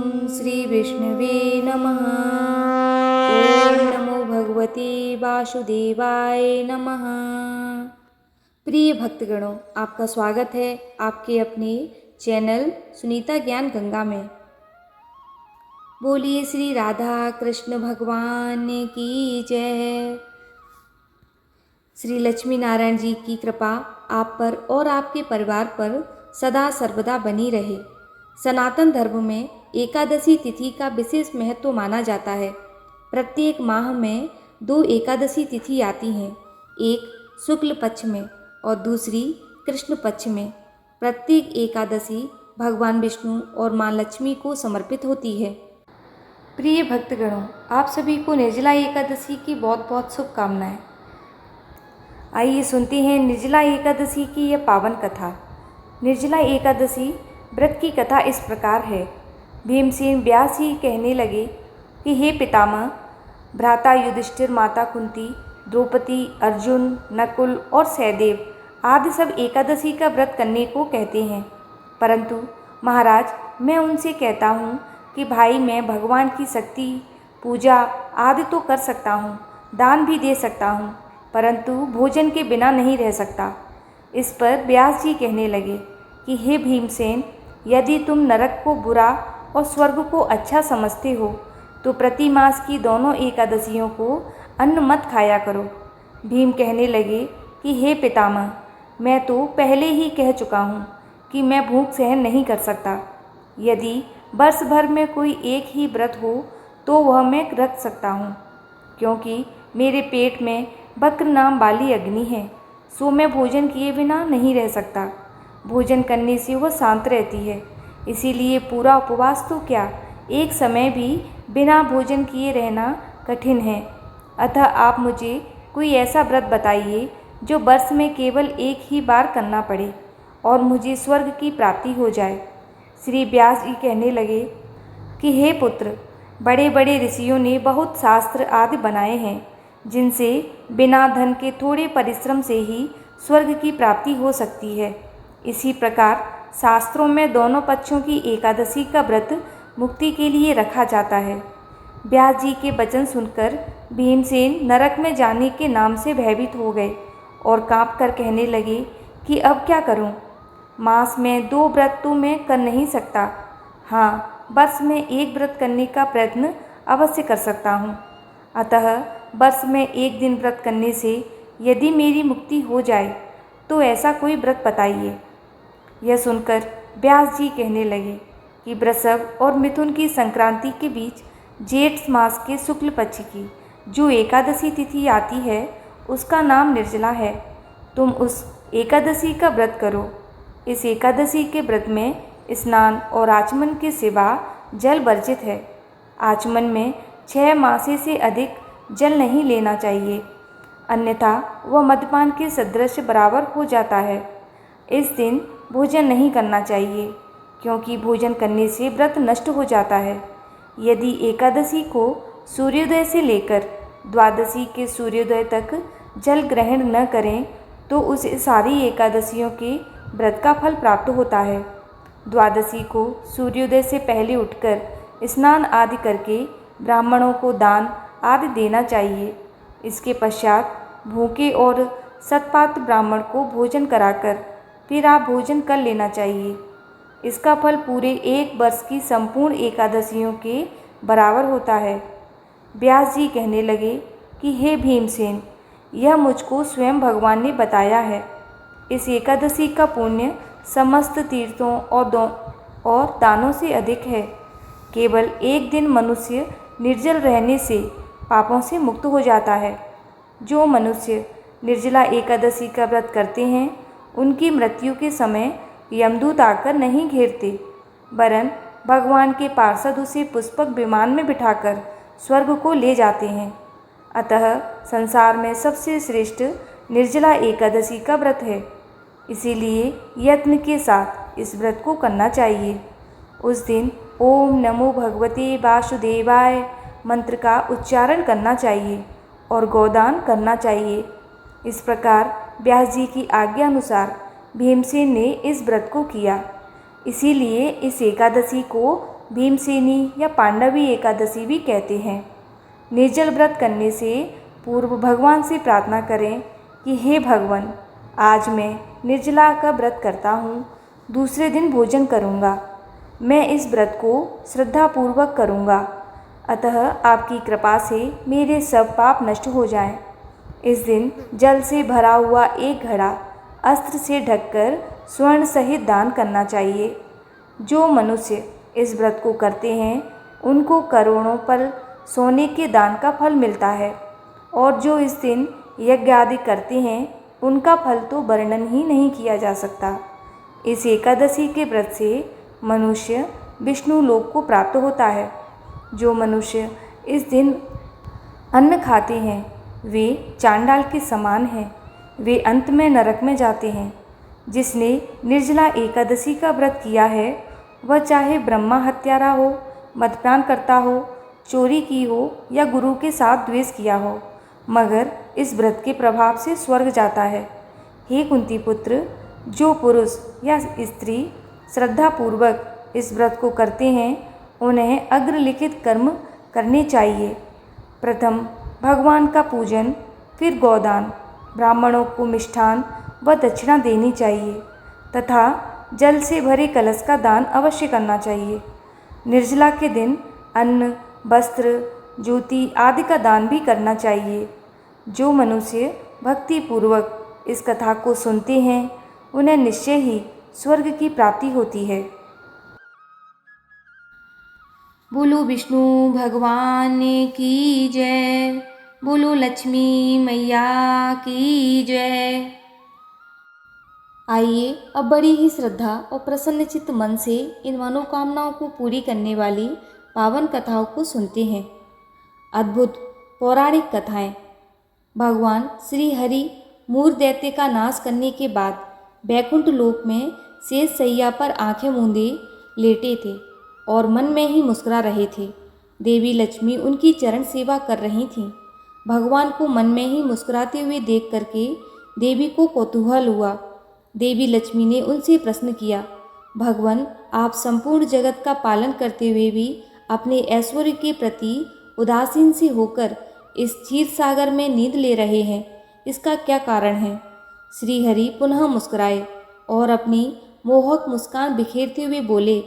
श्री विष्णुवे नमः। ओम नमो भगवते वासुदेवाय नमः। प्रिय भक्तगणों, आपका स्वागत है आपके अपने चैनल सुनीता ज्ञान गंगा में। बोलिए श्री राधा कृष्ण भगवान की जय। श्री लक्ष्मी नारायण जी की कृपा आप पर और आपके परिवार पर सदा सर्वदा बनी रहे। सनातन धर्म में एकादशी तिथि का विशेष महत्व माना जाता है। प्रत्येक माह में 2 एकादशी तिथि आती हैं, एक शुक्ल पक्ष में और दूसरी कृष्ण पक्ष में। प्रत्येक एकादशी भगवान विष्णु और माँ लक्ष्मी को समर्पित होती है। प्रिय भक्तगणों, आप सभी को निर्जला एकादशी की बहुत बहुत शुभकामनाएं। आइए सुनते हैं निर्जला एकादशी की यह पावन कथा। निर्जला एकादशी व्रत की कथा इस प्रकार है। भीमसेन व्यास जी कहने लगे कि हे पितामह, भ्राता युधिष्ठिर, माता कुंती, द्रौपदी, अर्जुन, नकुल और सहदेव आदि सब एकादशी का व्रत करने को कहते हैं, परंतु महाराज मैं उनसे कहता हूँ कि भाई मैं भगवान की शक्ति पूजा आदि तो कर सकता हूँ, दान भी दे सकता हूँ, परंतु भोजन के बिना नहीं रह सकता। इस पर व्यास जी कहने लगे कि हे भीमसेन, यदि तुम नरक को बुरा और स्वर्ग को अच्छा समझते हो तो प्रति मास की दोनों एकादशियों को अन्न मत खाया करो। भीम कहने लगे कि हे पितामह, मैं तो पहले ही कह चुका हूँ कि मैं भूख सहन नहीं कर सकता। यदि वर्ष भर में कोई एक ही व्रत हो तो वह मैं रख सकता हूँ, क्योंकि मेरे पेट में वक्र नाम वाली अग्नि है, सो मैं भोजन किए बिना नहीं रह सकता। भोजन करने से वह शांत रहती है, इसीलिए पूरा उपवास तो क्या, एक समय भी बिना भोजन किए रहना कठिन है। अतः आप मुझे कोई ऐसा व्रत बताइए जो वर्ष में केवल एक ही बार करना पड़े और मुझे स्वर्ग की प्राप्ति हो जाए। श्री व्यास जी कहने लगे कि हे पुत्र, बड़े बड़े ऋषियों ने बहुत शास्त्र आदि बनाए हैं, जिनसे बिना धन के थोड़े परिश्रम से ही स्वर्ग की प्राप्ति हो सकती है। इसी प्रकार शास्त्रों में दोनों पक्षों की एकादशी का व्रत मुक्ति के लिए रखा जाता है। व्यास जी के वचन सुनकर भीमसेन नरक में जाने के नाम से भयभीत हो गए और काँप कर कहने लगे कि अब क्या करूं? मास में 2 व्रत तो मैं कर नहीं सकता, हाँ वर्ष में एक व्रत करने का प्रयत्न अवश्य कर सकता हूँ। अतः वर्ष में एक दिन व्रत करने से यदि मेरी मुक्ति हो जाए तो ऐसा कोई व्रत बताइए। यह सुनकर व्यास जी कहने लगे कि वृषभ और मिथुन की संक्रांति के बीच जेठ मास के शुक्ल पक्ष की जो एकादशी तिथि आती है उसका नाम निर्जला है। तुम उस एकादशी का व्रत करो। इस एकादशी के व्रत में स्नान और आचमन के सिवा जल वर्जित है। आचमन में 6 मासे से अधिक जल नहीं लेना चाहिए, अन्यथा वह मद्यपान के सदृश बराबर हो जाता है। इस दिन भोजन नहीं करना चाहिए, क्योंकि भोजन करने से व्रत नष्ट हो जाता है। यदि एकादशी को सूर्योदय से लेकर द्वादशी के सूर्योदय तक जल ग्रहण न करें तो उसे सारी एकादशियों के व्रत का फल प्राप्त होता है। द्वादशी को सूर्योदय से पहले उठकर स्नान आदि करके ब्राह्मणों को दान आदि देना चाहिए। इसके पश्चात भूखे और सत्पात्र ब्राह्मण को भोजन कराकर फिर आप भोजन कर लेना चाहिए। इसका फल पूरे 1 वर्ष की संपूर्ण एकादशियों के बराबर होता है। व्यास जी कहने लगे कि हे भीमसेन, यह मुझको स्वयं भगवान ने बताया है। इस एकादशी का पुण्य समस्त तीर्थों और दानों से अधिक है। केवल एक दिन मनुष्य निर्जल रहने से पापों से मुक्त हो जाता है। जो मनुष्य निर्जला एकादशी का व्रत करते हैं उनकी मृत्यु के समय यमदूत आकर नहीं घेरते, वरन भगवान के पार्षद उसे पुष्पक विमान में बिठाकर स्वर्ग को ले जाते हैं। अतः संसार में सबसे श्रेष्ठ निर्जला एकादशी का व्रत है, इसीलिए यत्न के साथ इस व्रत को करना चाहिए। उस दिन ओम नमो भगवते वासुदेवाय मंत्र का उच्चारण करना चाहिए और गोदान करना चाहिए। इस प्रकार व्यास जी की आज्ञा अनुसार भीमसेन ने इस व्रत को किया। इसीलिए इस एकादशी को भीमसेनी या पांडवी एकादशी भी कहते हैं। निर्जल व्रत करने से पूर्व भगवान से प्रार्थना करें कि हे भगवान, आज मैं निर्जला का व्रत करता हूँ, दूसरे दिन भोजन करूँगा। मैं इस व्रत को श्रद्धापूर्वक करूँगा, अतः आपकी कृपा से मेरे सब पाप नष्ट हो जाएं। इस दिन जल से भरा हुआ एक घड़ा अस्त्र से ढककर स्वर्ण सहित दान करना चाहिए। जो मनुष्य इस व्रत को करते हैं उनको करोड़ों पर सोने के दान का फल मिलता है, और जो इस दिन यज्ञ आदि करते हैं उनका फल तो वर्णन ही नहीं किया जा सकता। इस एकादशी के व्रत से मनुष्य विष्णु लोक को प्राप्त होता है। जो मनुष्य इस दिन अन्न खाते हैं वे चांडाल के समान हैं, वे अंत में नरक में जाते हैं। जिसने निर्जला एकादशी का व्रत किया है वह चाहे ब्रह्मा हत्यारा हो, मदपान करता हो, चोरी की हो या गुरु के साथ द्वेष किया हो, मगर इस व्रत के प्रभाव से स्वर्ग जाता है। हे कुंती पुत्र, जो पुरुष या स्त्री श्रद्धापूर्वक इस व्रत को करते हैं उन्हें अग्रलिखित कर्म करने चाहिए। प्रथम भगवान का पूजन, फिर गोदान, ब्राह्मणों को मिष्ठान व दक्षिणा देनी चाहिए तथा जल से भरे कलश का दान अवश्य करना चाहिए। निर्जला के दिन अन्न, वस्त्र, ज्योति आदि का दान भी करना चाहिए। जो मनुष्य भक्तिपूर्वक इस कथा को सुनते हैं उन्हें निश्चय ही स्वर्ग की प्राप्ति होती है। बोलो विष्णु भगवान की जय, बोलो लक्ष्मी मैया की जय। आइए अब बड़ी ही श्रद्धा और प्रसन्नचित्त मन से इन मनोकामनाओं को पूरी करने वाली पावन कथाओं को सुनते हैं। अद्भुत पौराणिक कथाएं। भगवान श्री हरि मूर दैत्य का नाश करने के बाद बैकुंठ लोक में शेष सैया पर आंखें मूंदे लेटे थे और मन में ही मुस्कुरा रहे थे। देवी लक्ष्मी उनकी चरण सेवा कर रही थीं। भगवान को मन में ही मुस्कुराते हुए देख करके देवी को कौतूहल हुआ। देवी लक्ष्मी ने उनसे प्रश्न किया, भगवान, आप संपूर्ण जगत का पालन करते हुए भी अपने ऐश्वर्य के प्रति उदासीन से होकर इस क्षीर सागर में नींद ले रहे हैं, इसका क्या कारण है? श्री हरि पुनः मुस्कुराए और अपनी मोहक मुस्कान बिखेरते हुए बोले,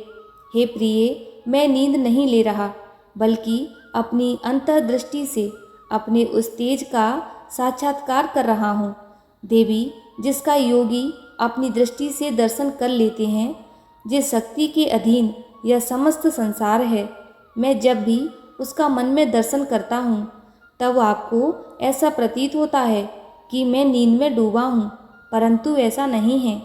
हे प्रिय, मैं नींद नहीं ले रहा, बल्कि अपनी अंतर्दृष्टि से अपने उस तेज का साक्षात्कार कर रहा हूँ। देवी, जिसका योगी अपनी दृष्टि से दर्शन कर लेते हैं, जिस शक्ति के अधीन यह समस्त संसार है, मैं जब भी उसका मन में दर्शन करता हूँ तब आपको ऐसा प्रतीत होता है कि मैं नींद में डूबा हूँ, परंतु ऐसा नहीं है।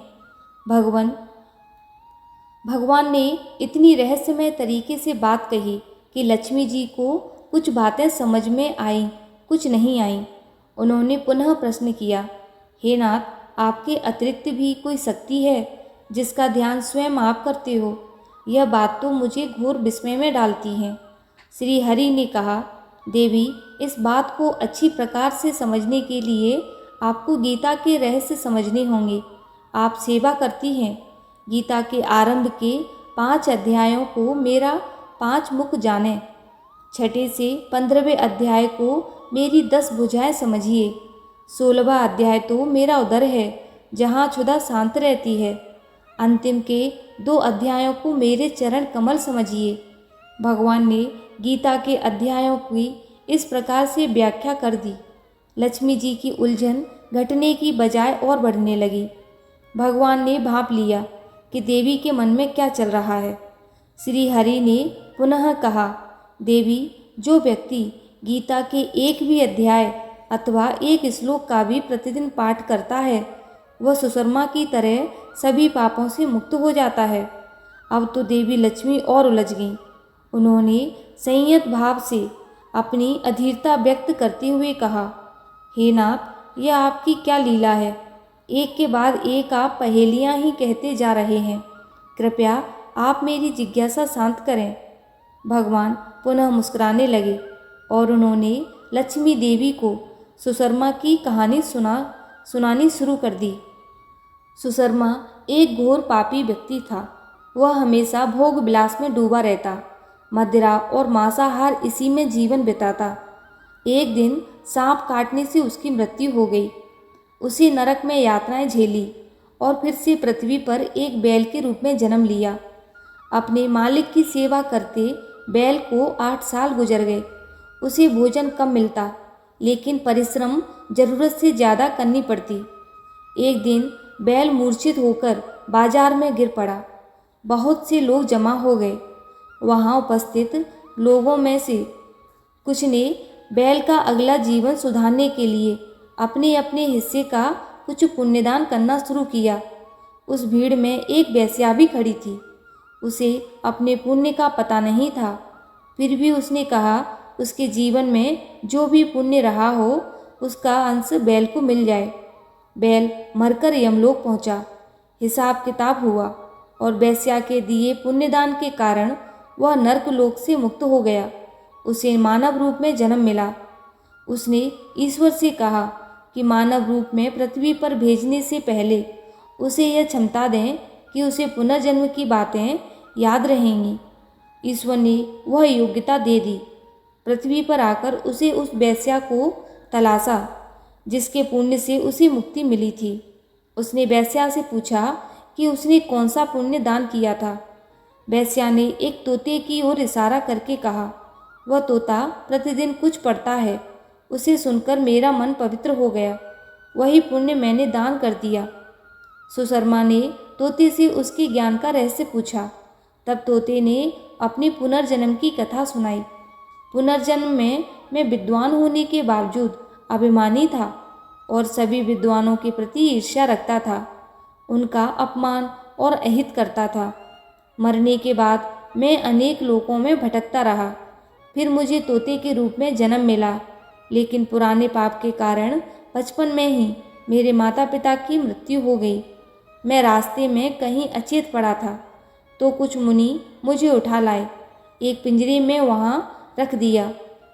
भगवान ने इतनी रहस्यमय तरीके से बात कही कि लक्ष्मी जी को कुछ बातें समझ में आईं, कुछ नहीं आईं। उन्होंने पुनः प्रश्न किया, हे नाथ, आपके अतिरिक्त भी कोई शक्ति है जिसका ध्यान स्वयं आप करते हो? यह बात तो मुझे घोर विस्मय में डालती है। श्री हरि ने कहा, देवी, इस बात को अच्छी प्रकार से समझने के लिए आपको गीता के रहस्य समझने होंगे। आप सेवा करती हैं। गीता के आरंभ के 5 अध्यायों को मेरा 5 मुख जाने, 6 से 15वें अध्याय को मेरी 10 भुजाएं समझिए। 16वां अध्याय तो मेरा उदर है जहाँ क्षुधा शांत रहती है। अंतिम के 2 अध्यायों को मेरे चरण कमल समझिए। भगवान ने गीता के अध्यायों की इस प्रकार से व्याख्या कर दी। लक्ष्मी जी की उलझन घटने की बजाय और बढ़ने लगी। भगवान ने भांप लिया कि देवी के मन में क्या चल रहा है। श्री हरि ने पुनः कहा, देवी, जो व्यक्ति गीता के एक भी अध्याय अथवा एक श्लोक का भी प्रतिदिन पाठ करता है वह सुशर्मा की तरह सभी पापों से मुक्त हो जाता है। अब तो देवी लक्ष्मी और उलझ गईं। उन्होंने संयत भाव से अपनी अधीरता व्यक्त करते हुए कहा, हे नाथ, यह आपकी क्या लीला है? एक के बाद एक आप पहेलियां ही कहते जा रहे हैं। कृपया आप मेरी जिज्ञासा शांत करें। भगवान पुनः मुस्कुराने लगे और उन्होंने लक्ष्मी देवी को सुशर्मा की कहानी सुनानी शुरू कर दी। सुशर्मा एक घोर पापी व्यक्ति था। वह हमेशा भोग विलास में डूबा रहता, मदिरा और मांसाहार इसी में जीवन बिताता। एक दिन सांप काटने से उसकी मृत्यु हो गई। उसे नरक में यातनाएं झेली और फिर से पृथ्वी पर एक बैल के रूप में जन्म लिया। अपने मालिक की सेवा करते बैल को 8 साल गुजर गए। उसे भोजन कम मिलता, लेकिन परिश्रम जरूरत से ज़्यादा करनी पड़ती। एक दिन बैल मूर्छित होकर बाजार में गिर पड़ा। बहुत से लोग जमा हो गए। वहाँ उपस्थित लोगों में से कुछ ने बैल का अगला जीवन सुधारने के लिए अपने अपने हिस्से का कुछ पुण्यदान करना शुरू किया। उस भीड़ में एक वेश्या भी खड़ी थी। उसे अपने पुण्य का पता नहीं था, फिर भी उसने कहा उसके जीवन में जो भी पुण्य रहा हो उसका अंश बैल को मिल जाए। बैल मरकर यमलोक पहुंचा। हिसाब किताब हुआ और वेश्या के दिए पुण्यदान के कारण वह नर्कलोक से मुक्त हो गया। उसे मानव रूप में जन्म मिला। उसने ईश्वर से कहा कि मानव रूप में पृथ्वी पर भेजने से पहले उसे यह क्षमता दें कि उसे पुनर्जन्म की बातें याद रहेंगी। ईश्वर ने वह योग्यता दे दी। पृथ्वी पर आकर उसे उस वेश्या को तलाशा जिसके पुण्य से उसे मुक्ति मिली थी। उसने वेश्या से पूछा कि उसने कौन सा पुण्य दान किया था। वेश्या ने एक तोते की ओर इशारा करके कहा, वह तोता प्रतिदिन कुछ पढ़ता है। उसे सुनकर मेरा मन पवित्र हो गया। वही पुण्य मैंने दान कर दिया। सुशर्मा ने तोते से उसके ज्ञान का रहस्य पूछा। तब तोते ने अपने पुनर्जन्म की कथा सुनाई। पुनर्जन्म में मैं विद्वान होने के बावजूद अभिमानी था और सभी विद्वानों के प्रति ईर्ष्या रखता था। उनका अपमान और अहित करता था। मरने के बाद मैं अनेक लोकों में भटकता रहा। फिर मुझे तोते के रूप में जन्म मिला, लेकिन पुराने पाप के कारण बचपन में ही मेरे माता पिता की मृत्यु हो गई। मैं रास्ते में कहीं अचेत पड़ा था तो कुछ मुनि मुझे उठा लाए। एक पिंजरे में वहाँ रख दिया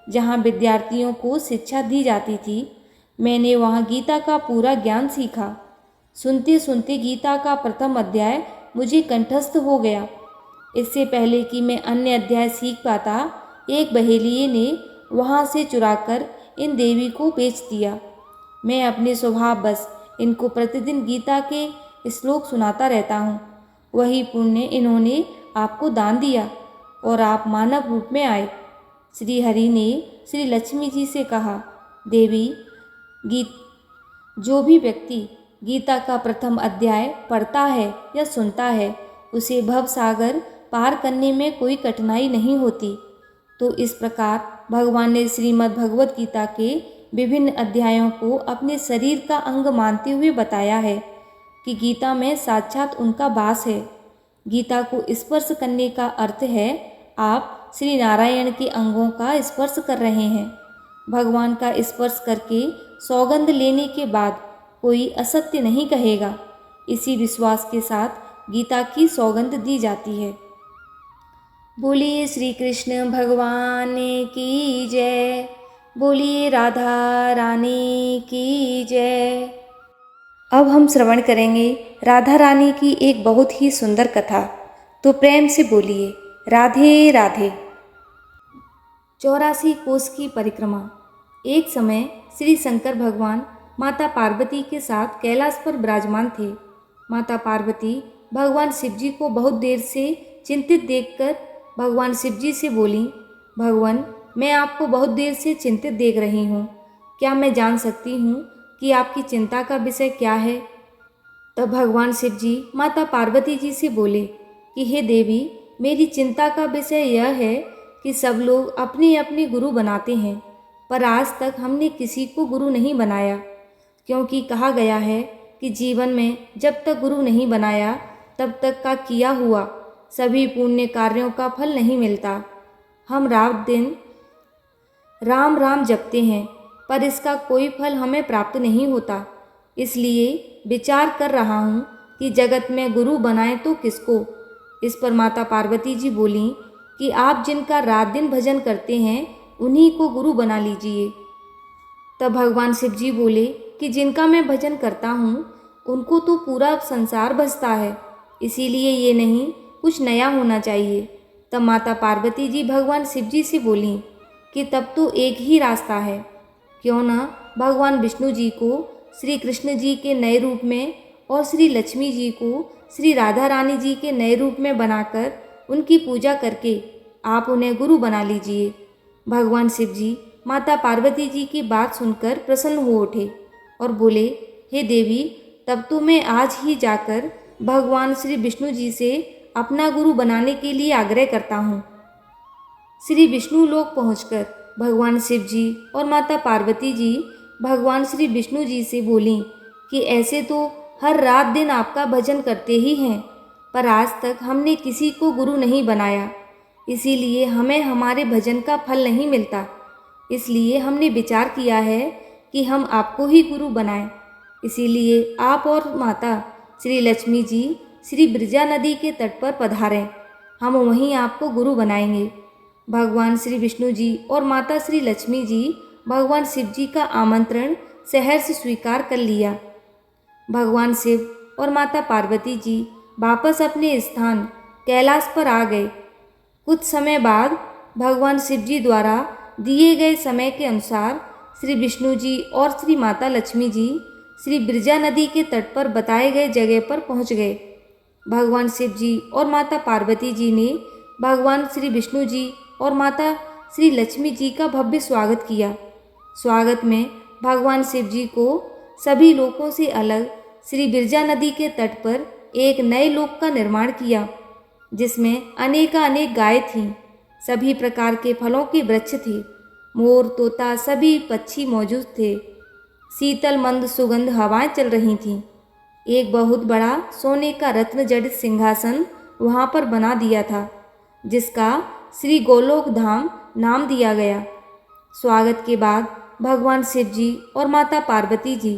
जहाँ विद्यार्थियों को शिक्षा दी जाती थी। मैंने वहाँ गीता का पूरा ज्ञान सीखा। सुनते सुनते गीता का प्रथम अध्याय मुझे कंठस्थ हो गया। इससे पहले कि मैं अन्य अध्याय सीख पाता, एक बहेलिये ने वहाँ से चुराकर इन देवी को बेच दिया। मैं अपने स्वभाव बस इनको प्रतिदिन गीता के श्लोक सुनाता रहता हूँ। वही पुण्य इन्होंने आपको दान दिया और आप मानव रूप में आए। श्री हरि ने श्री लक्ष्मी जी से कहा, देवी, जो भी व्यक्ति गीता का प्रथम अध्याय पढ़ता है या सुनता है उसे भव सागर पार करने में कोई कठिनाई नहीं होती। तो इस प्रकार भगवान ने श्रीमद् भगवत गीता के विभिन्न अध्यायों को अपने शरीर का अंग मानते हुए बताया है कि गीता में साक्षात उनका वास है। गीता को स्पर्श करने का अर्थ है आप श्री नारायण के अंगों का स्पर्श कर रहे हैं। भगवान का स्पर्श करके सौगंध लेने के बाद कोई असत्य नहीं कहेगा। इसी विश्वास के साथ गीता की सौगंध दी जाती है। बोलिए श्री कृष्ण भगवान की जय। बोलिए राधा रानी की जय। अब हम श्रवण करेंगे राधा रानी की एक बहुत ही सुंदर कथा। तो प्रेम से बोलिए राधे राधे। 84 कोस की परिक्रमा। एक समय श्री शंकर भगवान माता पार्वती के साथ कैलाश पर विराजमान थे। माता पार्वती भगवान शिवजी को बहुत देर से चिंतित देखकर भगवान शिवजी से बोली, भगवान, मैं आपको बहुत देर से चिंतित देख रही हूँ। क्या मैं जान सकती हूँ कि आपकी चिंता का विषय क्या है? तब भगवान शिवजी माता पार्वती जी से बोले कि हे देवी, मेरी चिंता का विषय यह है कि सब लोग अपने अपने गुरु बनाते हैं, पर आज तक हमने किसी को गुरु नहीं बनाया। क्योंकि कहा गया है कि जीवन में जब तक गुरु नहीं बनाया तब तक का किया हुआ सभी पुण्य कार्यों का फल नहीं मिलता। हम रात दिन राम राम जपते हैं, पर इसका कोई फल हमें प्राप्त नहीं होता। इसलिए विचार कर रहा हूँ कि जगत में गुरु बनाए तो किसको। इस पर माता पार्वती जी बोली कि आप जिनका रात दिन भजन करते हैं उन्हीं को गुरु बना लीजिए। तब भगवान शिव जी बोले कि जिनका मैं भजन करता हूँ उनको तो पूरा संसार भजता है, इसीलिए ये नहीं कुछ नया होना चाहिए। तब माता पार्वती जी भगवान शिव जी से बोलीं कि तब तो एक ही रास्ता है, क्यों ना भगवान विष्णु जी को श्री कृष्ण जी के नए रूप में और श्री लक्ष्मी जी को श्री राधा रानी जी के नए रूप में बनाकर उनकी पूजा करके आप उन्हें गुरु बना लीजिए। भगवान शिव जी माता पार्वती जी की बात सुनकर प्रसन्न हो उठे और बोले, हे देवी, तब तो मैं आज ही जाकर भगवान श्री विष्णु जी से अपना गुरु बनाने के लिए आग्रह करता हूँ। श्री विष्णु लोक पहुँचकर भगवान शिव जी और माता पार्वती जी भगवान श्री विष्णु जी से बोलीं कि ऐसे तो हर रात दिन आपका भजन करते ही हैं, पर आज तक हमने किसी को गुरु नहीं बनाया, इसीलिए हमें हमारे भजन का फल नहीं मिलता। इसलिए हमने विचार किया है कि हम आपको ही गुरु बनाएं। इसीलिए आप और माता श्री लक्ष्मी जी श्री ब्रजा नदी के तट पर पधारें, हम वहीं आपको गुरु बनाएंगे। भगवान श्री विष्णु जी और माता श्री लक्ष्मी जी भगवान शिव जी का आमंत्रण सहर्ष स्वीकार कर लिया। भगवान शिव और माता पार्वती जी वापस अपने स्थान कैलाश पर आ गए। कुछ समय बाद भगवान शिव जी द्वारा दिए गए समय के अनुसार श्री विष्णु जी और श्री माता लक्ष्मी जी श्री ब्रजा नदी के तट पर बताए गए जगह पर पहुंच गए। भगवान शिव जी और माता पार्वती जी ने भगवान श्री विष्णु जी और माता श्री लक्ष्मी जी का भव्य स्वागत किया। स्वागत में भगवान शिव जी को सभी लोकों से अलग श्री ब्रजा नदी के तट पर एक नए लोक का निर्माण किया, जिसमें अनेक गायें थीं, सभी प्रकार के फलों के वृक्ष थे, मोर तोता सभी पक्षी मौजूद थे। शीतल मंद सुगंध हवाएं चल रही थीं। एक बहुत बड़ा सोने का रत्न जड़ित सिंहासन वहाँ पर बना दिया था, जिसका श्री गोलोक धाम नाम दिया गया। स्वागत के बाद भगवान शिव जी और माता पार्वती जी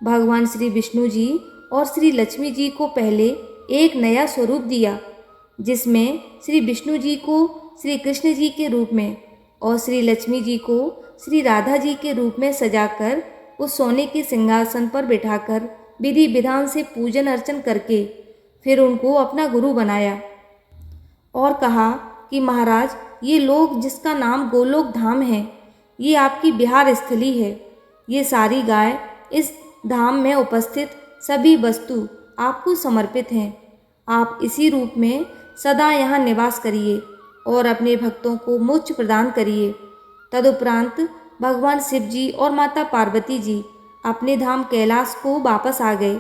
भगवान श्री विष्णु जी और श्री लक्ष्मी जी को पहले एक नया स्वरूप दिया, जिसमें श्री विष्णु जी को श्री कृष्ण जी के रूप में और श्री लक्ष्मी जी को श्री राधा जी के रूप में सजाकर उस सोने के सिंहासन पर बिठाकर विधि विधान से पूजन अर्चन करके फिर उनको अपना गुरु बनाया और कहा कि महाराज, ये लोक जिसका नाम गोलोक धाम है, ये आपकी विहार स्थली है। ये सारी गाय, इस धाम में उपस्थित सभी वस्तु आपको समर्पित हैं। आप इसी रूप में सदा यहाँ निवास करिए और अपने भक्तों को मोक्ष प्रदान करिए। तदुपरांत भगवान शिव जी और माता पार्वती जी अपने धाम कैलाश को वापस आ गए।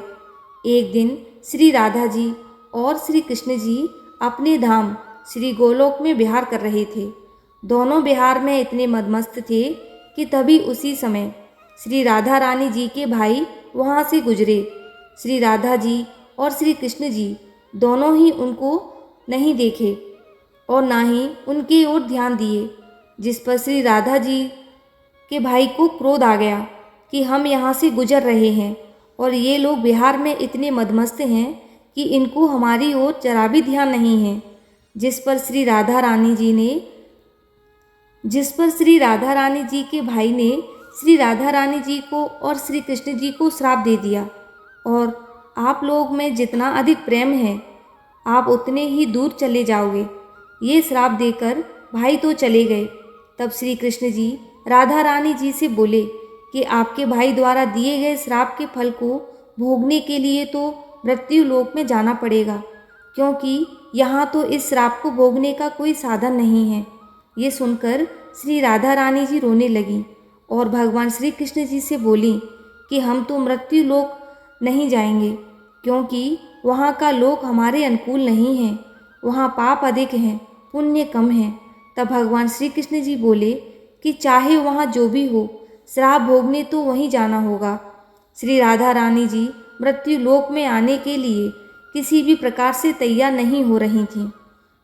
एक दिन श्री राधा जी और श्री कृष्ण जी अपने धाम श्री गोलोक में विहार कर रहे थे। दोनों विहार में इतने मदमस्त थे कि तभी उसी समय श्री राधा रानी जी के भाई वहाँ से गुजरे। श्री राधा जी और श्री कृष्ण जी दोनों ही उनको नहीं देखे और ना ही उनकी ओर ध्यान दिए, जिस पर श्री राधा जी के भाई को क्रोध आ गया कि हम यहाँ से गुजर रहे हैं और ये लोग विहार में इतने मदमस्त हैं कि इनको हमारी ओर जरा भी ध्यान नहीं है। जिस पर श्री राधा रानी जी के भाई ने श्री राधा रानी जी को और श्री कृष्ण जी को श्राप दे दिया और आप लोग में जितना अधिक प्रेम है, आप उतने ही दूर चले जाओगे। ये श्राप देकर भाई तो चले गए। तब श्री कृष्ण जी राधा रानी जी से बोले कि आपके भाई द्वारा दिए गए श्राप के फल को भोगने के लिए तो मृत्यु लोक में जाना पड़ेगा, क्योंकि यहाँ तो इस श्राप को भोगने का कोई साधन नहीं है। ये सुनकर श्री राधा रानी जी रोने लगीं और भगवान श्री कृष्ण जी से बोली कि हम तो मृत्यु लोक नहीं जाएंगे, क्योंकि वहाँ का लोक हमारे अनुकूल नहीं है। वहाँ पाप अधिक हैं, पुण्य कम है। तब भगवान श्री कृष्ण जी बोले कि चाहे वहाँ जो भी हो, श्राप भोगने तो वहीं जाना होगा। श्री राधा रानी जी मृत्यु लोक में आने के लिए किसी भी प्रकार से तैयार नहीं हो रही थीं।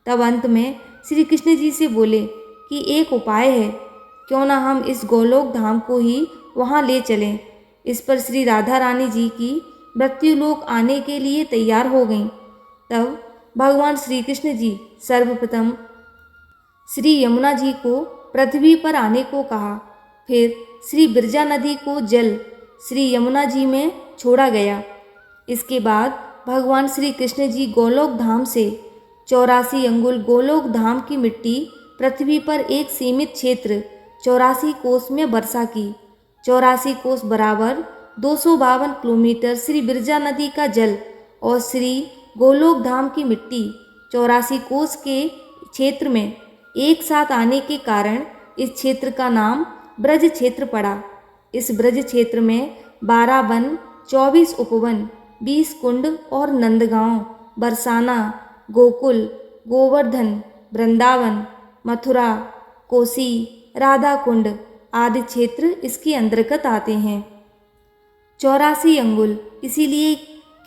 तब अंत में श्री कृष्ण जी से बोले कि एक उपाय है, क्यों ना हम इस गोलोक धाम को ही वहाँ ले चलें। इस पर श्री राधा रानी जी की मृत्यु लोक आने के लिए तैयार हो गईं। तब भगवान श्री कृष्ण जी सर्वप्रथम श्री यमुना जी को पृथ्वी पर आने को कहा। फिर श्री ब्रजा नदी को जल श्री यमुना जी में छोड़ा गया। इसके बाद भगवान श्री कृष्ण जी गोलोक धाम से 84 अंगुल गोलोक धाम की मिट्टी पृथ्वी पर एक सीमित क्षेत्र 84 कोस में वर्षा की। 84 कोस बराबर 252 किलोमीटर श्री बिरजा नदी का जल और श्री गोलोक धाम की मिट्टी 84 कोस के क्षेत्र में एक साथ आने के कारण इस क्षेत्र का नाम ब्रज क्षेत्र पड़ा। इस ब्रज क्षेत्र में 12 वन, 24 उपवन, 20 कुंड और नंदगांव, बरसाना, गोकुल, गोवर्धन, वृंदावन, मथुरा, कोसी, राधा कुंड आदि क्षेत्र इसके अंतर्गत आते हैं। 84 अंगुल इसीलिए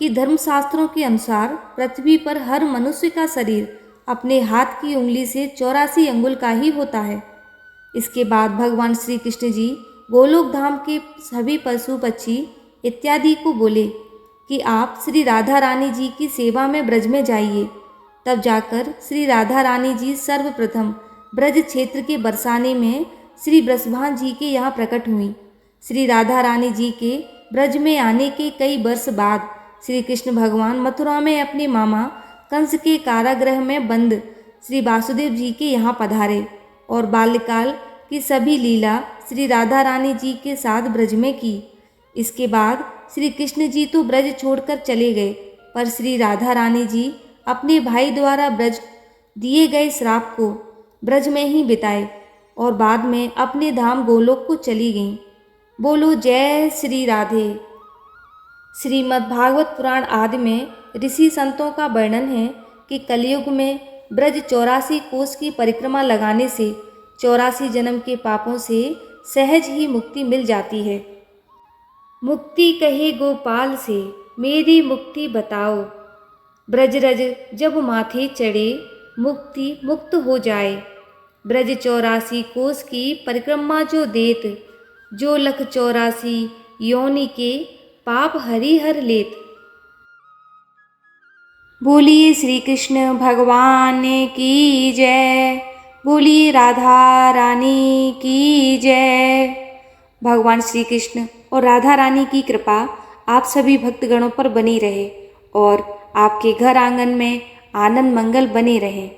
कि धर्मशास्त्रों के अनुसार पृथ्वी पर हर मनुष्य का शरीर अपने हाथ की उंगली से 84 अंगुल का ही होता है। इसके बाद भगवान श्री कृष्ण जी गोलोक धाम के सभी पशु पक्षी इत्यादि को बोले कि आप श्री राधा रानी जी की सेवा में ब्रज में जाइए। तब जाकर श्री राधा रानी जी सर्वप्रथम ब्रज क्षेत्र के बरसाने में श्री वृषभान जी के यहाँ प्रकट हुई। श्री राधा रानी जी के ब्रज में आने के कई वर्ष बाद श्री कृष्ण भगवान मथुरा में अपने मामा कंस के कारागृह में बंद श्री वासुदेव जी के यहाँ पधारे और बाल्यकाल की सभी लीला श्री राधा रानी जी के साथ ब्रज में की। इसके बाद श्री कृष्ण जी तो ब्रज छोड़कर चले गए, पर श्री राधा रानी जी अपने भाई द्वारा ब्रज दिए गए श्राप को ब्रज में ही बिताए और बाद में अपने धाम गोलोक को चली गईं। बोलो जय श्री राधे। श्रीमद् भागवत पुराण आदि में ऋषि संतों का वर्णन है कि कलयुग में ब्रज 84 कोस की परिक्रमा लगाने से 84 जन्म के पापों से सहज ही मुक्ति मिल जाती है। मुक्ति कहे गोपाल से मेरी मुक्ति बताओ, ब्रज रज जब माथे चढ़े मुक्ति मुक्त हो जाए। ब्रज 84 कोस की परिक्रमा जो देत, जो लख 84 योनि के पाप हरि हर लेत। बोलिए श्री कृष्ण भगवान की जय, बोलिए राधा रानी की जय। भगवान श्री कृष्ण और राधा रानी की कृपा आप सभी भक्तगणों पर बनी रहे और आपके घर आंगन में आनंद मंगल बने रहे।